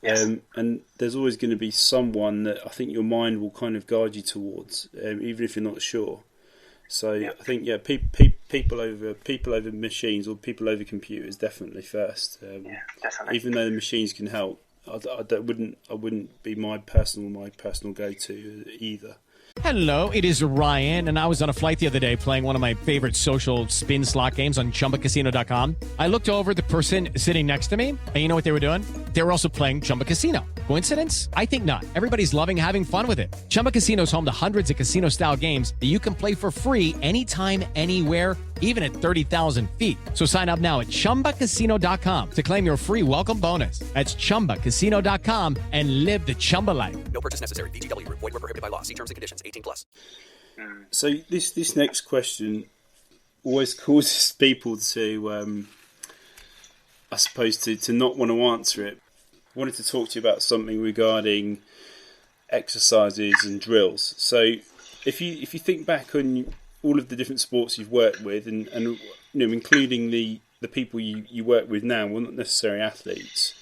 Yes. And there's always going to be someone that I think your mind will kind of guide you towards, even if you're not sure. So I think, people over machines or people over computers definitely first. Definitely. Even though the machines can help, I wouldn't be my personal go-to either. Hello, it is Ryan, and I was on a flight the other day playing one of my favorite social spin slot games on ChumbaCasino.com. I looked over at the person sitting next to me, and you know what they were doing? They were also playing Chumba Casino. Coincidence? I think not. Everybody's loving having fun with it. Chumba Casino is home to hundreds of casino-style games that you can play for free anytime, anywhere, even at 30,000 feet. So sign up now at ChumbaCasino.com to claim your free welcome bonus. That's ChumbaCasino.com and live the Chumba life. No purchase necessary. VGW Group. Void where prohibited by law. See terms and conditions. 18+. So this next question always causes people to, I suppose, to not want to answer it. I wanted to talk to you about something regarding exercises and drills. So if you think back on all of the different sports you've worked with, and you know, including the people you work with now, well, not necessarily athletes,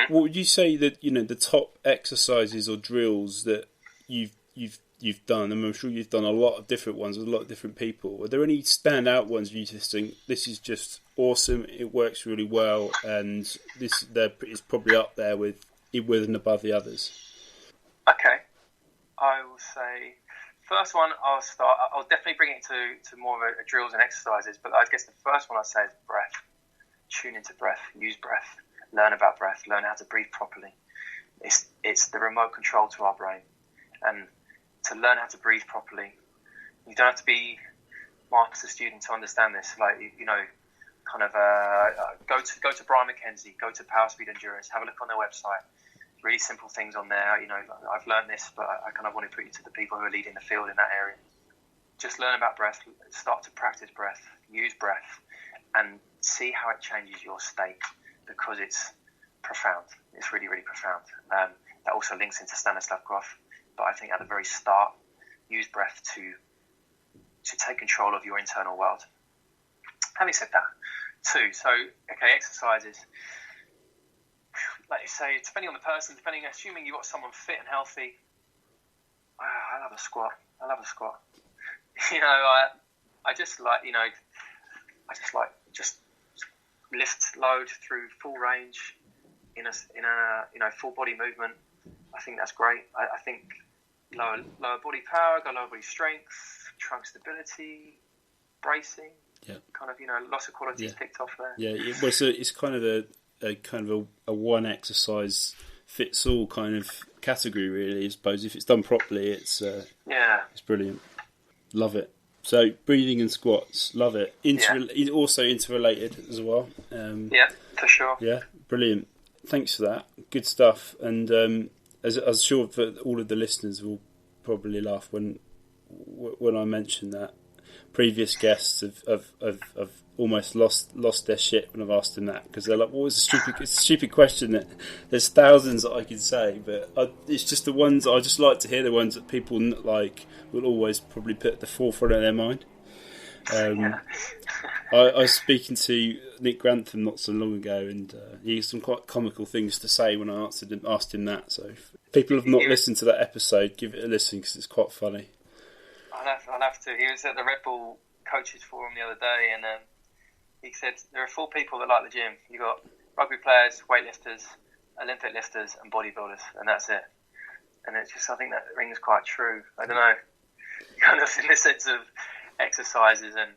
what would you say that, you know, the top exercises or drills that you've done? And I'm sure you've done a lot of different ones with a lot of different people. Are there any standout ones you just think this is just awesome? It works really well, and this is probably up there with and above the others. Okay, I will say first one. I'll definitely bring it to more of a drills and exercises. But I guess the first one I say is breath. Tune into breath. Use breath. Learn about breath. Learn how to breathe properly. It's the remote control to our brain, and to learn how to breathe properly, you don't have to be master student to understand this. Like, you know, kind of go to Brian McKenzie, go to Power Speed Endurance, have a look on their website. Really simple things on there. You know, I've learned this, but I kind of want to put you to the people who are leading the field in that area. Just learn about breath, start to practice breath, use breath, and see how it changes your state, because it's profound. It's really, really profound. That also links into Stanislav Grof. But I think at the very start, use breath to take control of your internal world. Having said that, exercises. Like you say, depending on the person, assuming you've got someone fit and healthy, I love a squat. You know, I just like lift load through full range in a full body movement. I think that's great. I think lower body power, lower body strength, trunk stability, bracing. Yeah. Kind of, you know, lots of qualities ticked off there. Yeah. Well, so it's kind of a one exercise fits all kind of category, really. I suppose if it's done properly, it's brilliant. Love it. So breathing and squats, love it. Also interrelated as well. Yeah, for sure. Yeah, brilliant. Thanks for that. Good stuff. And as I'm sure that all of the listeners will probably laugh when I mention that previous guests have almost lost their shit when I've asked them that, because they're like, "What was it's a stupid question." That there's thousands that I could say, but it's just the ones I just like to hear, the ones that people like will always probably put at the forefront of their mind. I was speaking to Nick Grantham not so long ago, and he had some quite comical things to say when I asked him that. So if people have not listened to that episode, give it a listen, because it's quite funny. I'll have to. He was at the Red Bull Coaches Forum the other day, and he said there are 4 people that like the gym. You've got rugby players, weightlifters, Olympic lifters, and bodybuilders, and that's it. And it's just, I think that rings quite true. I don't know, kind of in the sense of exercises, and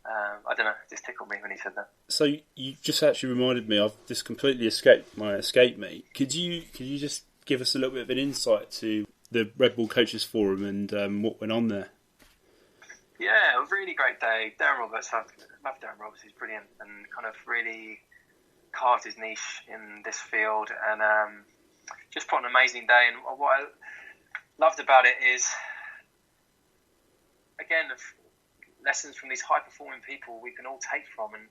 I don't know, it just tickled me when he said that. So you just actually reminded me, I've just completely escaped my escape mate. Could you just give us a little bit of an insight to the Red Bull Coaches Forum and what went on there? Yeah, a really great day. Darren Roberts, I love Darren Roberts, he's brilliant, and kind of really carved his niche in this field, and just put an amazing day. And what I loved about it is, again, lessons from these high-performing people we can all take from, and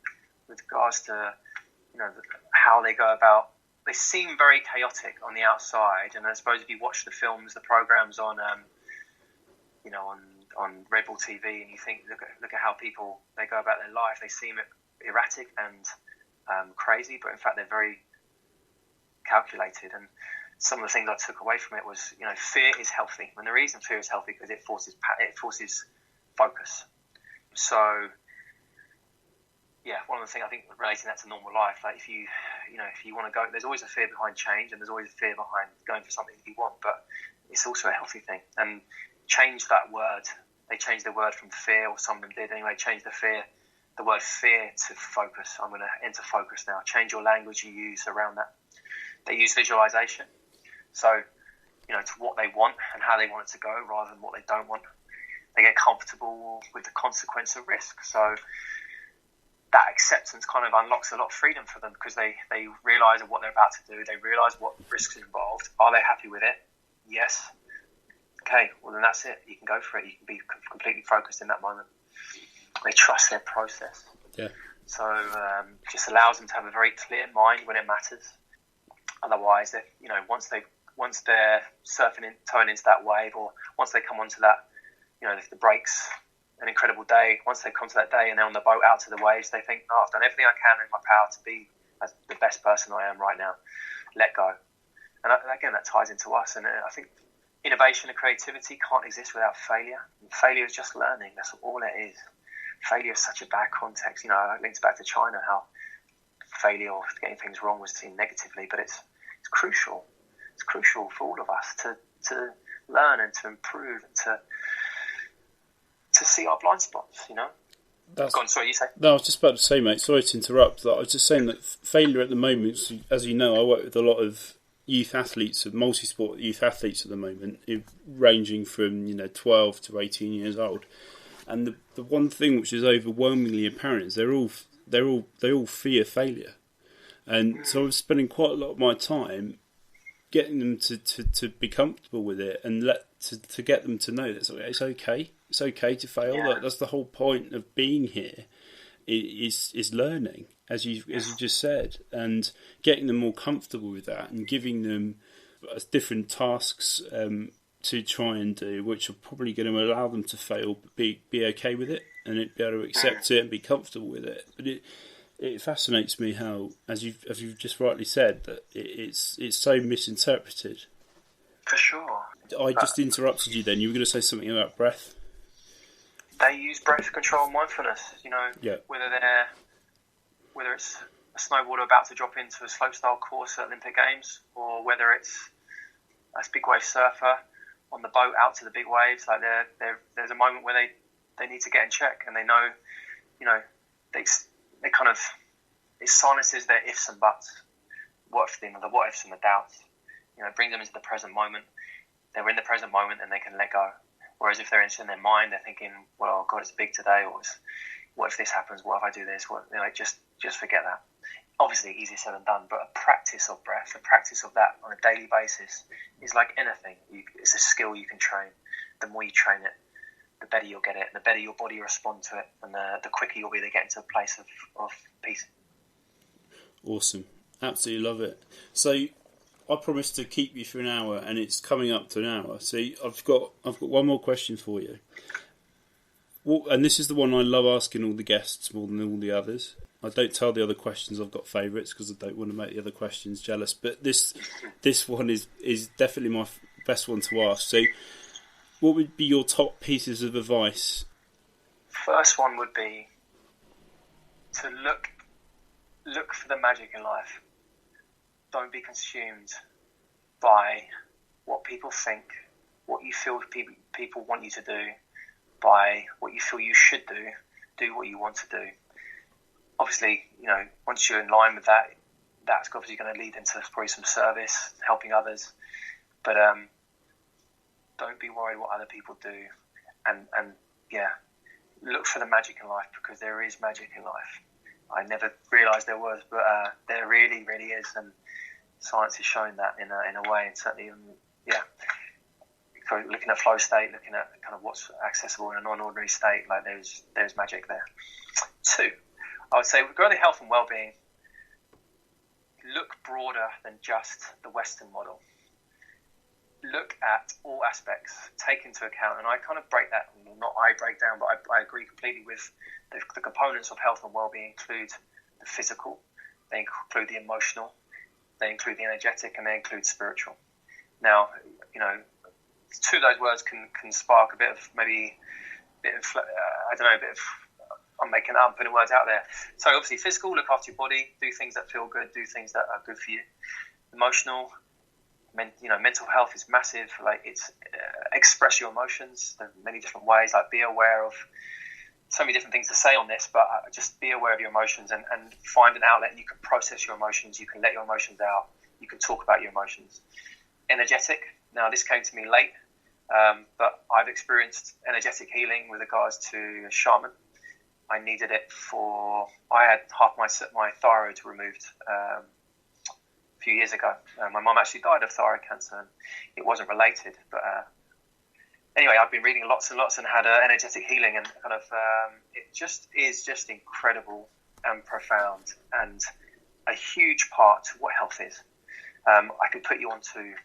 with regards to, you know, how they go about. They seem very chaotic on the outside, and I suppose if you watch the films, the programs on, on Red Bull TV, and you think, look at how people, they go about their life, they seem erratic and crazy, but in fact they're very calculated. And some of the things I took away from it was, you know, fear is healthy, and the reason fear is healthy because it forces focus. So, yeah, one of the things I think relating that to normal life, like if you want to go, there's always a fear behind change, and there's always a fear behind going for something that you want, but it's also a healthy thing. And change that word. They changed the word from fear, or some of them did anyway, change the word fear to focus. I'm going to enter focus now. Change your language you use around that. They use visualization. So, to what they want and how they want it to go rather than what they don't want. They get comfortable with the consequence of risk. So that acceptance kind of unlocks a lot of freedom for them because they realise what they're about to do. They realise what risks are involved. Are they happy with it? Yes. Okay, well then that's it. You can go for it. You can be completely focused in that moment. They trust their process. Yeah. So just allows them to have a very clear mind when it matters. Otherwise, once they're towing into that wave, or once they come onto that, if the break's an incredible day, once they come to that day and they're on the boat out to the waves, they think, I've done everything I can in my power to be as the best person I am right now. Let go. And again, that ties into us. And I think innovation and creativity can't exist without failure. And failure is just learning. That's all it is. Failure is such a bad context. It links back to China, how failure or getting things wrong was seen negatively, but it's crucial. It's crucial for all of us to learn and to improve and to see our blind spots, Go on, sorry, you say? No, I was just about to say, mate, sorry to interrupt. I was just saying that failure at the moment, as you know, I work with a lot of youth athletes, multi-sport youth athletes at the moment, ranging from 12 to 18 years old. And the one thing which is overwhelmingly apparent is they all fear failure. And so I'm spending quite a lot of my time getting them to be comfortable with it and to get them to know that it's okay. It's okay to fail. Yeah. That's the whole point of being here. Is learning, as you just said, and getting them more comfortable with that, and giving them different tasks to try and do, which are probably going to allow them to fail, but be okay with it, and be able to accept it and be comfortable with it. But it fascinates me how, as you've just rightly said, that it's so misinterpreted. For sure. I just interrupted you then. You were going to say something about breath. They use breath control and mindfulness, Yeah. whether it's a snowboarder about to drop into a slopestyle course at Olympic Games, or whether it's a big wave surfer on the boat out to the big waves. Like there's a moment where they need to get in check, and they know, they kind of, it silences their ifs and buts, the what ifs and the doubts. It brings them into the present moment. They're in the present moment and they can let go. Whereas if they're in their mind, they're thinking, well, God, it's big today, or what if this happens? What if I do this? Just forget that. Obviously, easier said than done, but a practice of breath, a practice of that on a daily basis is like anything. It's a skill you can train. The more you train it, the better you'll get it, and the better your body will respond to it, and the quicker you'll be able to get into a place of peace. Awesome. Absolutely love it. So I promised to keep you for an hour, and it's coming up to an hour. So I've got one more question for you. And this is the one I love asking all the guests more than all the others. I don't tell the other questions I've got favourites because I don't want to make the other questions jealous. But this one is definitely my best one to ask. So what would be your top pieces of advice? First one would be to look for the magic in life. Don't be consumed by what people think, what you feel people want you to do, by what you feel you should do. Do what you want to do. Obviously, once you're in line with that, that's obviously going to lead into probably some service, helping others. But don't be worried what other people do. And look for the magic in life, because there is magic in life. I never realised there was, but there really, really is. And science is showing that in a way, and certainly, so looking at flow state, looking at kind of what's accessible in a non-ordinary state, like there's magic there. 2, I would say regarding health and well-being, look broader than just the Western model. Look at all aspects, take into account, and I kind of break that, not I break down, but I agree completely with the components of health and well-being include the physical, they include the emotional, they include the energetic, and they include spiritual. Now, 2 of those words can spark a bit of I'm making up, putting words out there. So obviously physical, look after your body, do things that feel good, do things that are good for you. Emotional, mental health is massive. Like it's express your emotions. There are many different ways. Like be aware of so many different things to say on this, but just be aware of your emotions and find an outlet. You can process your emotions. You can let your emotions out. you can talk about your emotions. Energetic. Now, this came to me late, but I've experienced energetic healing with regards to a shaman. I needed it I had half my thyroid removed a few years ago. My mum actually died of thyroid cancer, and it wasn't related. But anyway, I've been reading lots and lots and had energetic healing, and kind of it is just incredible and profound, and a huge part to what health is. I could put you onto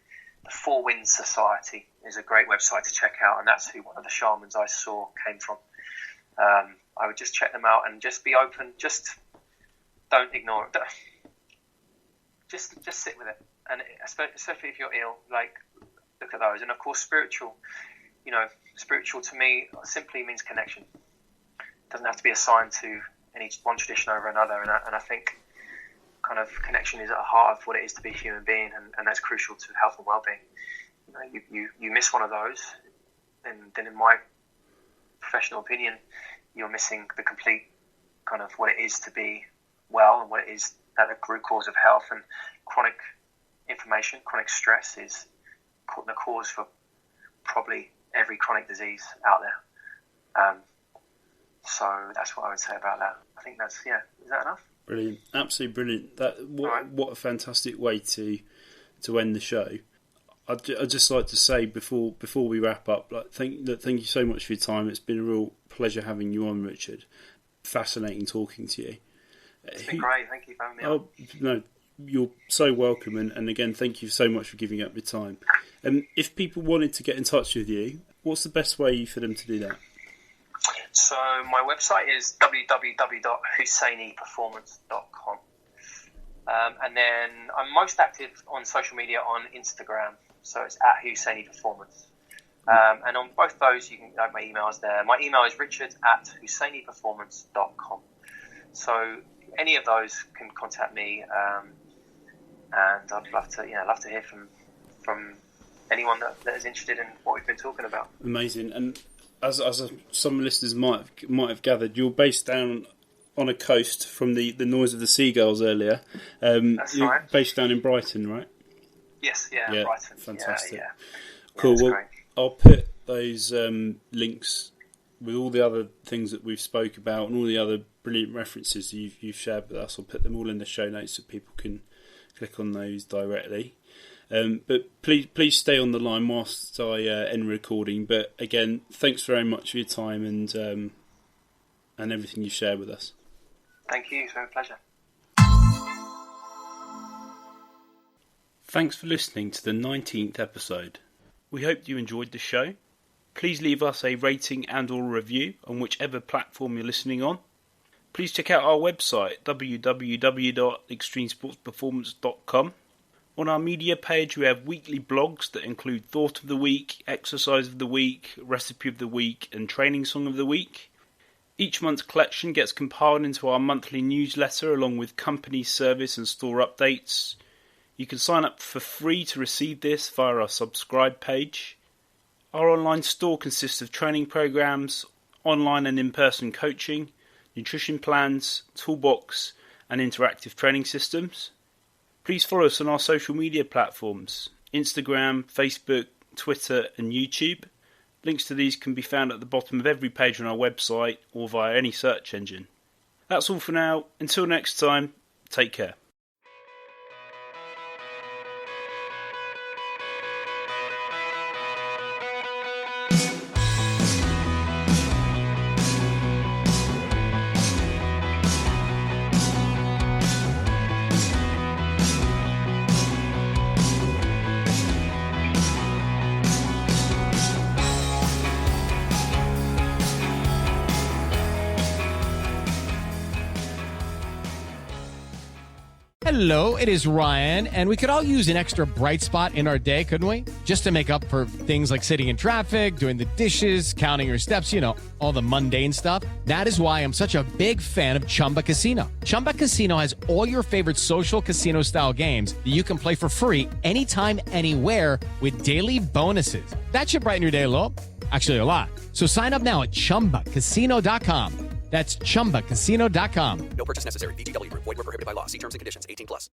the Four Winds Society. Is a great website to check out, and that's who one of the shamans I saw came from. I would just check them out and just be open. Just don't ignore it. Just sit with it, and especially if you're ill, like, look at those. And of course, spiritual. Spiritual to me simply means connection. It doesn't have to be assigned to any one tradition over another. And I think kind of connection is at the heart of what it is to be a human being, and that's crucial to health and well-being. You miss one of those, then in my professional opinion, you're missing the complete kind of what it is to be well, and what it is at the root cause of health. And chronic inflammation, chronic stress is the cause for probably every chronic disease out there. So that's what I would say about that. I think that's, is that enough? Brilliant, absolutely brilliant. What a fantastic way to end the show. I'd just like to say before we wrap up, thank you so much for your time. It's been a real pleasure having you on, Richard. Fascinating talking to you. It's been great. Thank you for having me on. Oh no, you're so welcome, and again, thank you so much for giving up your time. If people wanted to get in touch with you, what's the best way for them to do that? So my website is www.husseinyperformance.com. And then I'm most active on social media on Instagram, so it's at Husseiny Performance. And on both those, you can have my emails there. My email is richard@husseinyperformance.com. So any of those can contact me, and I'd love to hear from anyone that is interested in what we've been talking about. Amazing. And as some listeners might have gathered, you're based down on a coast from the noise of the seagulls earlier. That's you're right. Based down in Brighton, right? Yes, Brighton. Fantastic. Yeah. Cool. Well, Great. I'll put those links with all the other things that we've spoke about and all the other brilliant references you've shared with us. I'll put them all in the show notes so people can click on those directly. But please stay on the line whilst I end recording. But again, thanks very much for your time and everything you shared with us. Thank you. It's been a pleasure. Thanks for listening to the 19th episode. We hope you enjoyed the show. Please leave us a rating and or review on whichever platform you're listening on. Please check out our website, www.extremesportsperformance.com. On our media page, we have weekly blogs that include Thought of the Week, Exercise of the Week, Recipe of the Week, and Training Song of the Week. Each month's collection gets compiled into our monthly newsletter along with company service and store updates. You can sign up for free to receive this via our subscribe page. Our online store consists of training programs, online and in-person coaching, nutrition plans, toolbox, and interactive training systems. Please follow us on our social media platforms, Instagram, Facebook, Twitter, and YouTube. Links to these can be found at the bottom of every page on our website or via any search engine. That's all for now. Until next time, take care. Hello, it is Ryan, and we could all use an extra bright spot in our day, couldn't we? Just to make up for things like sitting in traffic, doing the dishes, counting your steps, all the mundane stuff. That is why I'm such a big fan of Chumba Casino. Chumba Casino has all your favorite social casino-style games that you can play for free anytime, anywhere with daily bonuses. That should brighten your day a little. Actually, a lot. So sign up now at ChumbaCasino.com. That's ChumbaCasino.com. No purchase necessary. VGW Group. Void where prohibited by law. See terms and conditions. 18+.